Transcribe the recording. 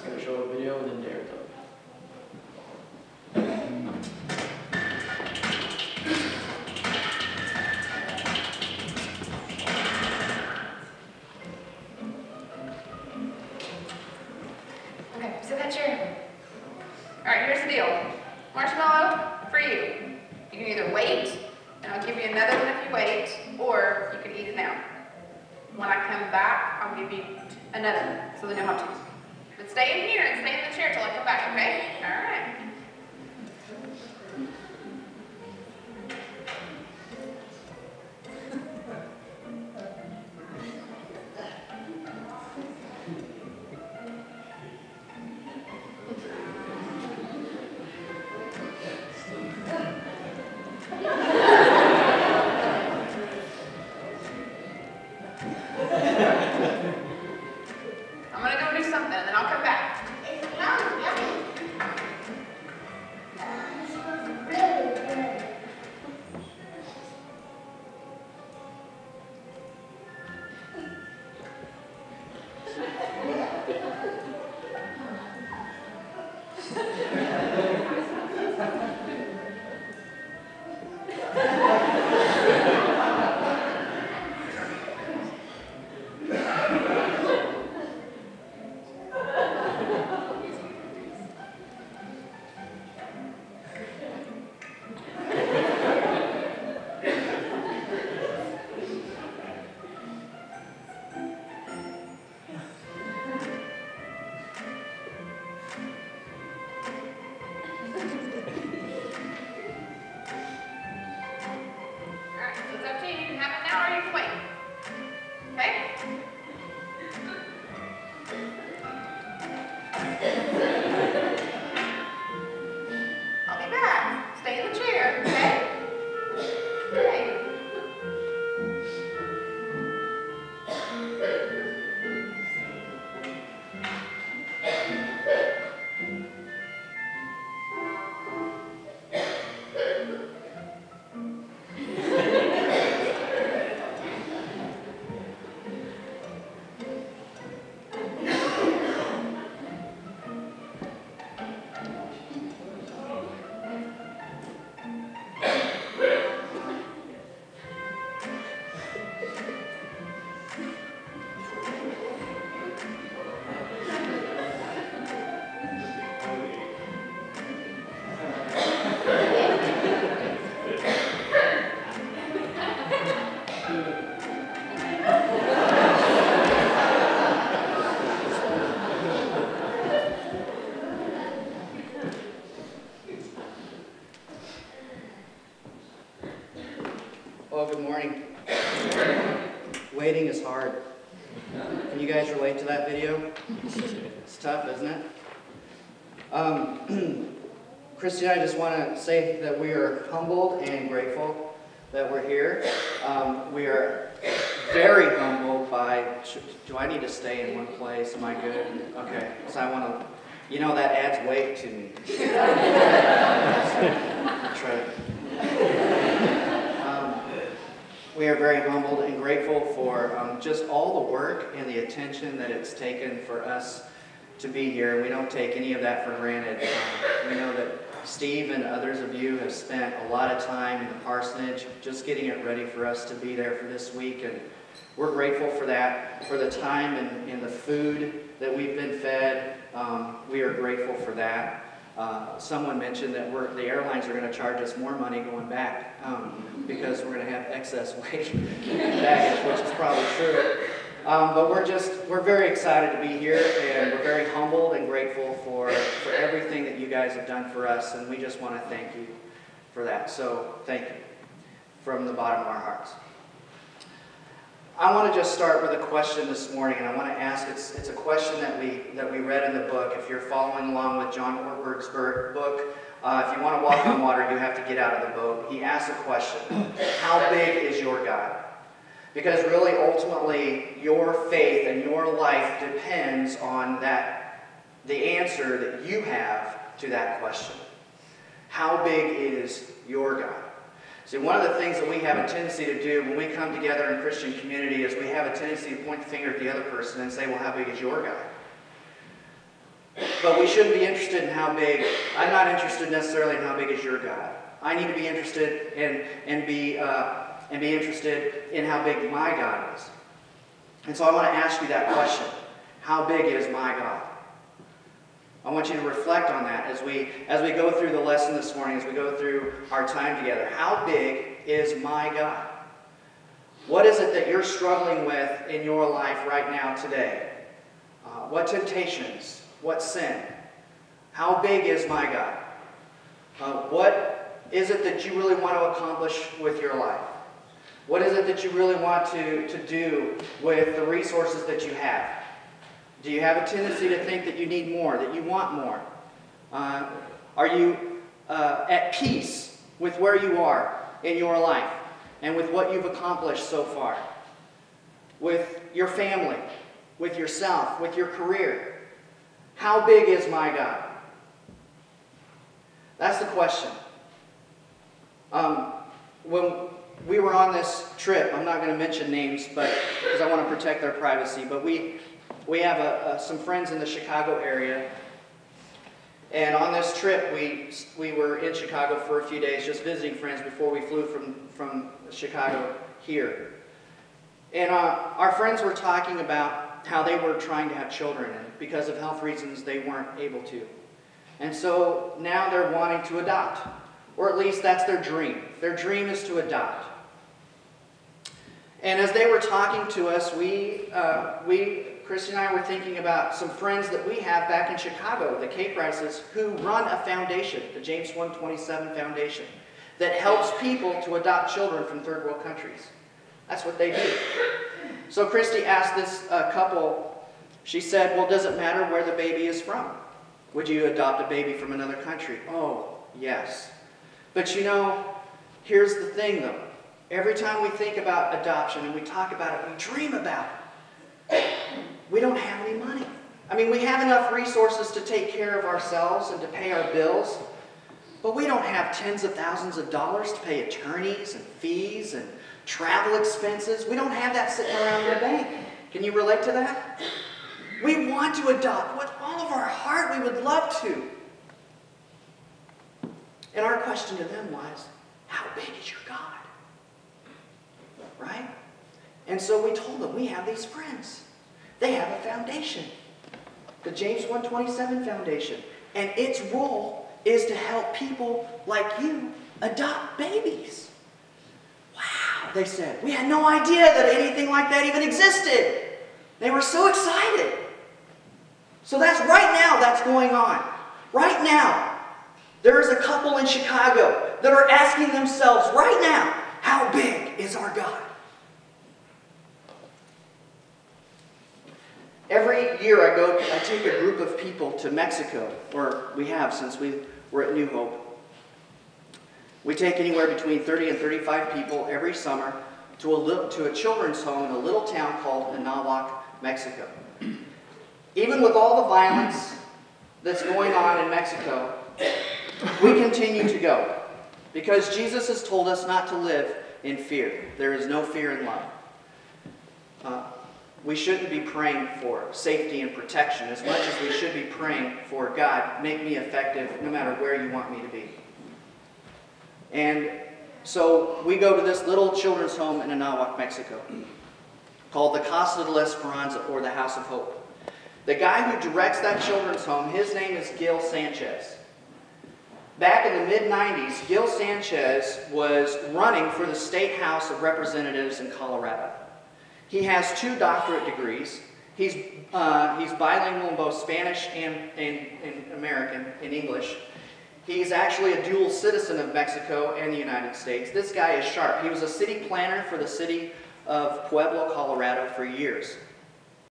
going to show a video and then Darren talk. Okay, sit that chair. All right, here's the deal. Marshmallow for you. You can either wait, and I'll give you another one if you wait, or you can eat it now. When I come back, I'll give you another one, so then you'll have two. But stay in here and stay in the chair till I come back, okay? All right. I'm gonna go do something, and then I'll come back. I'll be back. Stay in the chair, okay? Okay. Well, good morning. Waiting is hard. Can you guys relate to that video? It's tough, isn't it? Christy and I just want to say that we are humbled and grateful that we're here. We are very humbled by, do I need to stay in one place? Am I good? Okay, so I want to, you know, that adds weight to me. Try it. We are very humbled and grateful for just all the work and the attention that it's taken for us to be here. We don't take any of that for granted. We know that Steve and others of you have spent a lot of time in the parsonage just getting it ready for us to be there for this week, and we're grateful for that, for the time and the food that we've been fed. We are grateful for that. Someone mentioned that the airlines are going to charge us more money going back because we're going to have excess weight baggage, which is probably true. But we're very excited to be here, and we're very humbled and grateful for everything that you guys have done for us, and we just want to thank you for that. So thank you from the bottom of our hearts. I want to just start with a question this morning, and I want to ask, it's a question that we read in the book. If you're following along with John Ortberg's book, if you want to walk on water, you have to get out of the boat. He asks a question: how big is your God? Because really, ultimately, your faith and your life depends on the answer that you have to that question. How big is your God? See, one of the things that we have a tendency to do when we come together in Christian community is we have a tendency to point the finger at the other person and say, well, how big is your God? But we shouldn't be interested in how big. I'm not interested necessarily in how big is your God. I need to be interested and be interested in how big my God is. And so I want to ask you that question. How big is my God? I want you to reflect on that as we go through the lesson this morning, as we go through our time together. How big is my God? What is it that you're struggling with in your life right now today? What temptations? What sin? How big is my God? What is it that you really want to accomplish with your life? What is it that you really want to do with the resources that you have? Do you have a tendency to think that you need more, that you want more? Are you at peace with where you are in your life and with what you've accomplished so far? With your family, with yourself, with your career? How big is my God? That's the question. When we were on this trip, I'm not going to mention names, but because I want to protect their privacy, but we have some friends in the Chicago area, and on this trip we were in Chicago for a few days, just visiting friends before we flew from Chicago here. And our friends were talking about how they were trying to have children, and because of health reasons they weren't able to. And so now they're wanting to adopt, or at least that's their dream. Their dream is to adopt. And as they were talking to us, Christy and I were thinking about some friends that we have back in Chicago, the Cape Rices, who run a foundation, the James 127 Foundation, that helps people to adopt children from third world countries. That's what they do. So Christy asked this couple, she said, well, does it matter where the baby is from? Would you adopt a baby from another country? Oh, yes. But you know, here's the thing though. Every time we think about adoption and we talk about it, we dream about it. We don't have any money. I mean, we have enough resources to take care of ourselves and to pay our bills, but we don't have tens of thousands of dollars to pay attorneys and fees and travel expenses. We don't have that sitting around in the bank. Can you relate to that? We want to adopt with all of our heart. We would love to. And our question to them was, how big is your God? Right? And so we told them, we have these friends. They have a foundation, the James 127 Foundation. And its role is to help people like you adopt babies. Wow, they said. We had no idea that anything like that even existed. They were so excited. So that's right now that's going on. Right now, there is a couple in Chicago that are asking themselves right now, how big is our God? Every year I take a group of people to Mexico, or we have since we were at New Hope. We take anywhere between 30 and 35 people every summer to a children's home in a little town called Anahuac, Mexico. Even with all the violence that's going on in Mexico, we continue to go. Because Jesus has told us not to live in fear. There is no fear in love. We shouldn't be praying for safety and protection as much as we should be praying for, God, make me effective no matter where you want me to be. And so we go to this little children's home in Anahuac, Mexico, called the Casa de la Esperanza, or the House of Hope. The guy who directs that children's home, his name is Gil Sanchez. Back in the mid-90s, Gil Sanchez was running for the State House of Representatives in Colorado. He has 2 doctorate degrees. He's bilingual in both Spanish and American, in English. He's actually a dual citizen of Mexico and the United States. This guy is sharp. He was a city planner for the city of Pueblo, Colorado for years.